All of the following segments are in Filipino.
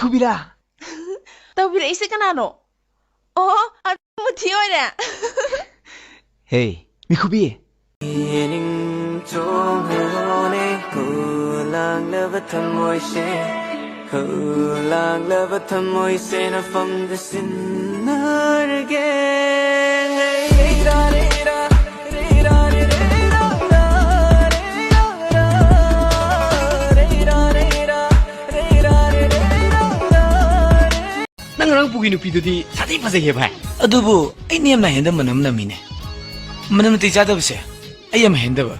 미쿠비라. 떠비라 이세 까나노. 무티오이래. 헤이, 미쿠비. nang pugi nu pidu di sati pase ye bhai adubu ai niam na henda manam na mine manam ti jada bse ai am henda ba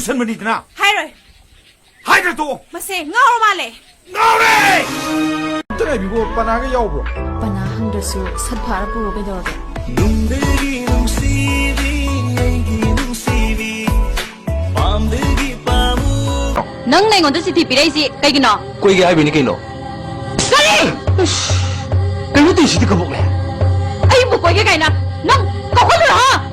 tusan mani na Hai rồi. hai ra to Mà xe ngao mà lệ. ngau re trai bibo panaga yaubro. Pana hangdasu sadphara puro bedorge. Nungdagi nungsibi, nagi nungsibi, pamdagi pamu. Nang nai ngon si thipi reisi kaigino? Koi ga abi ni kaino. Kali! Kaino ti sidi kabok le. Ai bu koi ga kaina. Nang ka khol ra.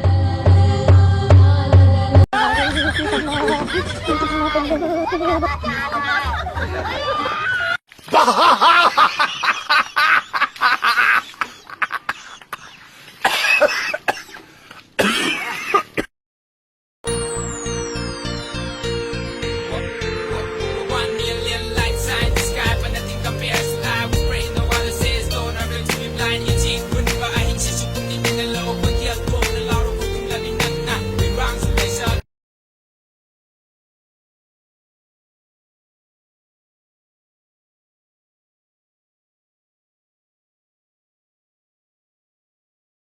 ha ha ha